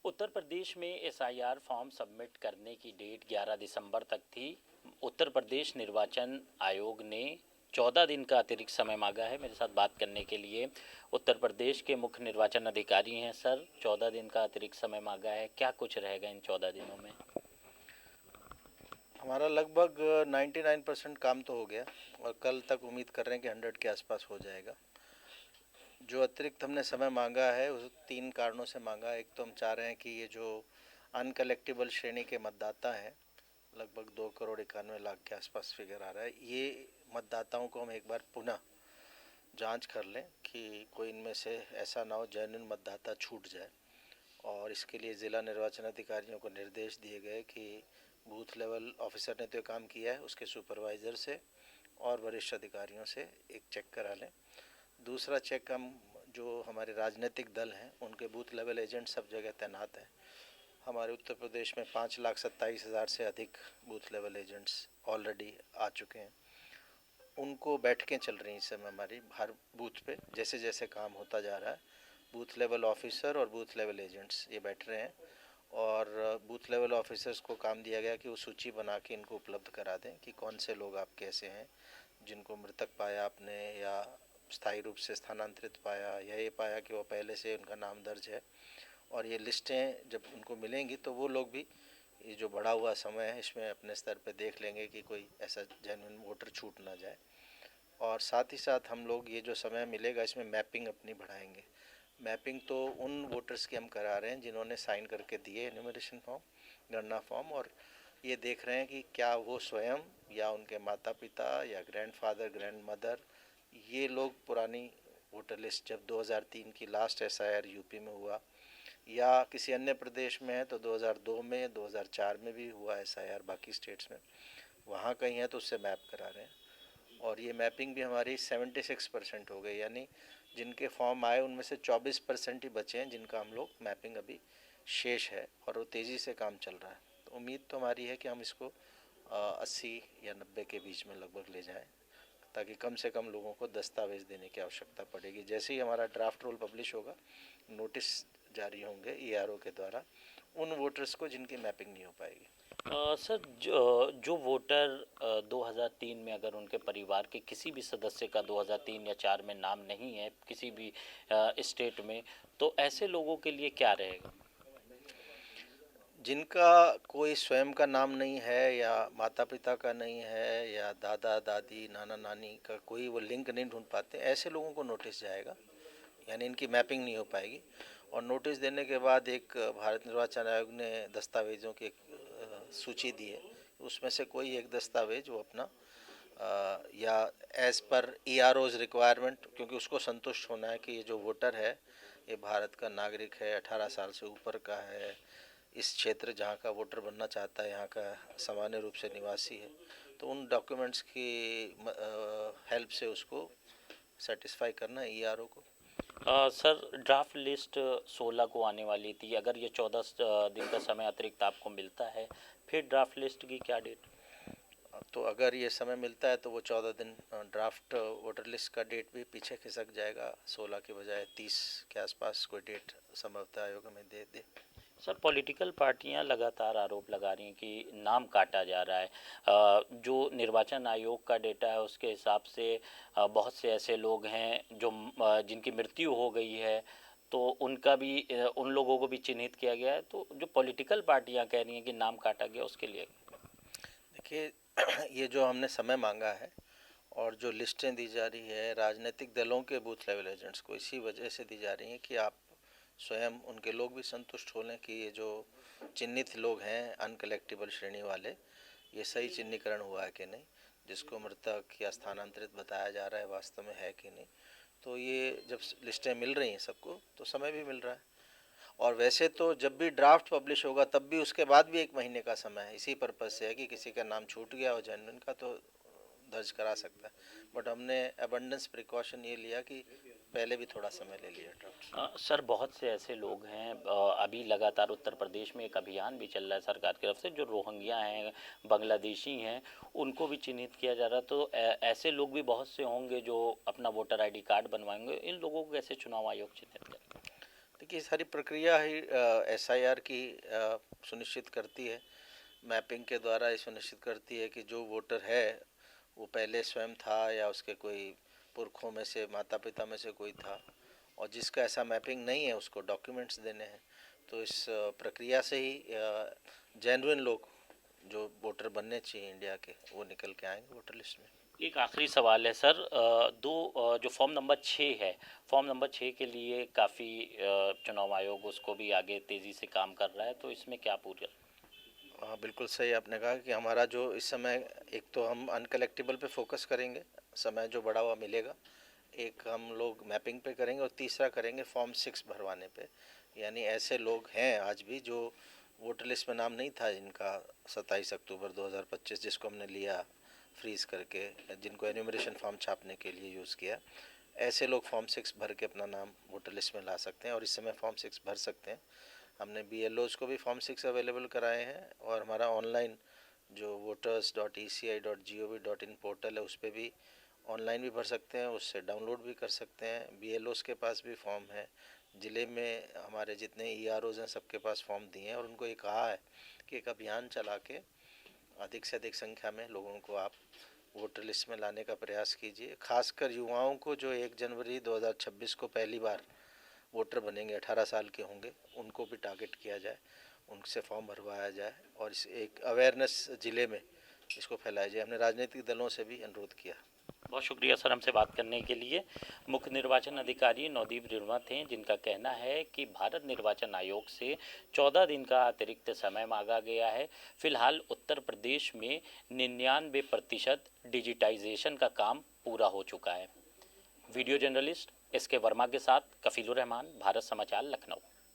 उत्तर प्रदेश में SIR form submit करने की डेट 11 दिसंबर तक थी। उत्तर प्रदेश निर्वाचन आयोग ने 14 दिन का अतिरिक्त समय मांगा है। मेरे साथ बात करने के लिए उत्तर प्रदेश के मुख्य निर्वाचन अधिकारी हैं। सर, 14 दिन का अतिरिक्त समय मांगा है, क्या कुछ रहेगा इन 14 दिनों में? हमारा लगभग 99% काम तो हो गया और कल तक उम्मीद कर रहे हैं कि 100 के आसपास हो जाएगा। जो अतिरिक्त हमने समय मांगा है उस 3 कारणों से मांगा। एक तो हम चाह रहे हैं कि ये जो अनकलेक्टिबल श्रेणी के मतदाता हैं, लगभग 2 करोड़ 91 लाख के आसपास फिगर आ रहा है, ये मतदाताओं को हम एक बार पुनः जांच कर लें कि कोई इनमें से ऐसा ना हो जेन्युइन मतदाता छूट जाए। और इसके लिए ज़िला निर्वाचन अधिकारियों को निर्देश दिए गए कि बूथ लेवल ऑफिसर ने तो ये काम किया है, उसके सुपरवाइज़र से और वरिष्ठ अधिकारियों से एक चेक करा लें। दूसरा चेक हम जो हमारे राजनीतिक दल हैं उनके बूथ लेवल एजेंट सब जगह तैनात हैं। हमारे उत्तर प्रदेश में 5,27,000 से अधिक बूथ लेवल एजेंट्स ऑलरेडी आ चुके हैं। उनको बैठकें चल रही हैं इस समय हमारी हर बूथ पे। जैसे जैसे काम होता जा रहा है बूथ लेवल ऑफिसर और बूथ लेवल एजेंट्स ये बैठ रहे हैं और बूथ लेवल ऑफिसर्स को काम दिया गया कि वो सूची बना के इनको उपलब्ध करा दें कि कौन से लोग आप कैसे हैं जिनको मृतक पाया आपने या स्थायी रूप से स्थानांतरित पाया या ये पाया कि वो पहले से उनका नाम दर्ज है। और ये लिस्टें जब उनको मिलेंगी तो वो लोग भी ये जो बढ़ा हुआ समय है इसमें अपने स्तर पे देख लेंगे कि कोई ऐसा जेन्युइन वोटर छूट ना जाए। और साथ ही साथ हम लोग ये जो समय मिलेगा इसमें मैपिंग अपनी बढ़ाएंगे। मैपिंग तो उन वोटर्स की हम करा रहे हैं जिन्होंने साइन करके दिए एन्यूमरेशन फॉर्म, गणना फॉर्म, और ये देख रहे हैं कि क्या वो स्वयं या उनके माता पिता या ग्रैंडफादर ग्रैंडमदर ये लोग पुरानी वोटर लिस्ट जब 2003 की लास्ट एसआईआर यूपी में हुआ या किसी अन्य प्रदेश में है तो 2002 में 2004 में भी हुआ एसआईआर बाकी स्टेट्स में, वहाँ कहीं है तो उससे मैप करा रहे हैं। और ये मैपिंग भी हमारी 76% हो गई, यानी जिनके फॉर्म आए उनमें से 24% ही बचे हैं जिनका हम लोग मैपिंग अभी शेष है और वो तेज़ी से काम चल रहा है। तो उम्मीद तो हमारी है कि हम इसको 80 या 90 के बीच में लगभग ले जाएं ताकि कम से कम लोगों को दस्तावेज़ देने की आवश्यकता पड़ेगी। जैसे ही हमारा ड्राफ्ट रोल पब्लिश होगा नोटिस जारी होंगे ईआरओ के द्वारा उन वोटर्स को जिनकी मैपिंग नहीं हो पाएगी। सर, जो वोटर 2003 में अगर उनके परिवार के किसी भी सदस्य का 2003 या 4 में नाम नहीं है किसी भी स्टेट में, तो ऐसे लोगों के लिए क्या रहेगा? जिनका कोई स्वयं का नाम नहीं है या माता पिता का नहीं है या दादा दादी नाना नानी का कोई वो लिंक नहीं ढूंढ पाते, ऐसे लोगों को नोटिस जाएगा, यानी इनकी मैपिंग नहीं हो पाएगी। और नोटिस देने के बाद एक भारत निर्वाचन आयोग ने दस्तावेज़ों की एक सूची दी है, उसमें से कोई एक दस्तावेज वो अपना या एज़ पर ईआरओज़ रिक्वायरमेंट, क्योंकि उसको संतुष्ट होना है कि ये जो वोटर है ये भारत का नागरिक है, 18 साल से ऊपर का है, इस क्षेत्र जहाँ का वोटर बनना चाहता है यहाँ का सामान्य रूप से निवासी है, तो उन डॉक्यूमेंट्स की हेल्प से उसको सेटिस्फाई करना है ईआरओ को। सर, ड्राफ्ट लिस्ट 16 को आने वाली थी। अगर ये 14 दिन का समय अतिरिक्त आपको मिलता है, फिर ड्राफ्ट लिस्ट की क्या डेट? तो अगर ये समय मिलता है तो वो 14 दिन ड्राफ्ट वोटर लिस्ट का डेट भी पीछे खिसक जाएगा, 16 के बजाय 30 के आसपास कोई डेट संभवतः आयोग हमें दे दे। सर, पॉलिटिकल पार्टियां लगातार आरोप लगा रही हैं कि नाम काटा जा रहा है। जो निर्वाचन आयोग का डेटा है उसके हिसाब से बहुत से ऐसे लोग हैं जो जिनकी मृत्यु हो गई है, तो उनका भी उन लोगों को भी चिन्हित किया गया है। तो जो पॉलिटिकल पार्टियां कह रही हैं कि नाम काटा गया, उसके लिए देखिए ये जो हमने समय मांगा है और जो लिस्टें दी जा रही है राजनीतिक दलों के बूथ लेवल एजेंट्स को इसी वजह से दी जा रही हैं कि आप स्वयं उनके लोग भी संतुष्ट हो लें कि ये जो चिन्हित लोग हैं अनकलेक्टिबल श्रेणी वाले, ये सही चिन्हीकरण हुआ है कि नहीं, जिसको मृतक या स्थानांतरित बताया जा रहा है वास्तव में है कि नहीं। तो ये जब लिस्टें मिल रही हैं सबको तो समय भी मिल रहा है। और वैसे तो जब भी ड्राफ्ट पब्लिश होगा तब भी उसके बाद भी 1 महीने का समय है, इसी पर्पज़ से है कि किसी का नाम छूट गया हो जेन्युइन का तो दर्ज करा सकता है। बट हमने अबंडेंस प्रिकॉशन ये लिया कि पहले भी थोड़ा समय ले लिया ड्राफ्ट। सर, बहुत से ऐसे लोग हैं। अभी लगातार उत्तर प्रदेश में एक अभियान भी चल रहा है सरकार की तरफ से, जो रोहिंग्या हैं, बांग्लादेशी हैं, उनको भी चिन्हित किया जा रहा है। तो ऐसे लोग भी बहुत से होंगे जो अपना वोटर आईडी कार्ड बनवाएंगे। इन लोगों को कैसे चुनाव आयोग चिन्हित करेगा? देखिए सारी प्रक्रिया ही एसआईआर की सुनिश्चित करती है। मैपिंग के द्वारा ये सुनिश्चित करती है कि जो वोटर है वो पहले स्वयं था या उसके कोई पुरखों में से, माता पिता में से कोई था, और जिसका ऐसा मैपिंग नहीं है उसको डॉक्यूमेंट्स देने हैं। तो इस प्रक्रिया से ही जेन्युइन लोग जो वोटर बनने चाहिए इंडिया के, वो निकल के आएंगे वोटर लिस्ट में। एक आखिरी सवाल है सर, जो फॉर्म नंबर 6 है, फॉर्म नंबर 6 के लिए काफ़ी चुनाव आयोग उसको भी आगे तेज़ी से काम कर रहा है, तो इसमें क्या पूरा? हाँ बिल्कुल सही आपने कहा कि हमारा जो इस समय, एक तो हम अनकलेक्टिबल पे फोकस करेंगे, समय जो बढ़ा हुआ मिलेगा, एक हम लोग मैपिंग पे करेंगे, और तीसरा करेंगे फॉर्म 6 भरवाने पे। यानी ऐसे लोग हैं आज भी जो वोटर लिस्ट में नाम नहीं था, जिनका 27 अक्टूबर 2025 जिसको हमने लिया फ्रीज़ करके, जिनको एन्यूमरेशन फॉर्म छापने के लिए यूज़ किया, ऐसे लोग फॉर्म 6 भर के अपना नाम वोटर लिस्ट में ला सकते हैं और इस समय फॉर्म 6 भर सकते हैं। हमने BLOs को भी फॉर्म 6 अवेलेबल कराए हैं, और हमारा ऑनलाइन जो voters.eci.gov.in पोर्टल है उस पर भी ऑनलाइन भी भर सकते हैं, उससे डाउनलोड भी कर सकते हैं। BLOs के पास भी फॉर्म है, ज़िले में हमारे जितने EROs हैं सबके पास फॉर्म दिए हैं, और उनको ये कहा है कि एक अभियान चला के अधिक से अधिक संख्या में लोगों को आप वोटर लिस्ट में लाने का प्रयास कीजिए। खासकर युवाओं को जो 1 जनवरी 2026 को पहली बार वोटर बनेंगे, 18 साल के होंगे, उनको भी टारगेट किया जाए, उनसे फॉर्म भरवाया जाए, और इस एक अवेयरनेस ज़िले में इसको फैलाया जाए। हमने राजनीतिक दलों से भी अनुरोध किया। बहुत शुक्रिया सर हमसे बात करने के लिए। मुख्य निर्वाचन अधिकारी नवदीप रिणवा थे, जिनका कहना है कि भारत निर्वाचन आयोग से 14 दिन का अतिरिक्त समय मांगा गया है। फिलहाल उत्तर प्रदेश में 99% डिजिटाइजेशन का काम पूरा हो चुका है। वीडियो जर्नलिस्ट SK वर्मा के साथ कफीलुर रहमान, भारत समाचार, लखनऊ।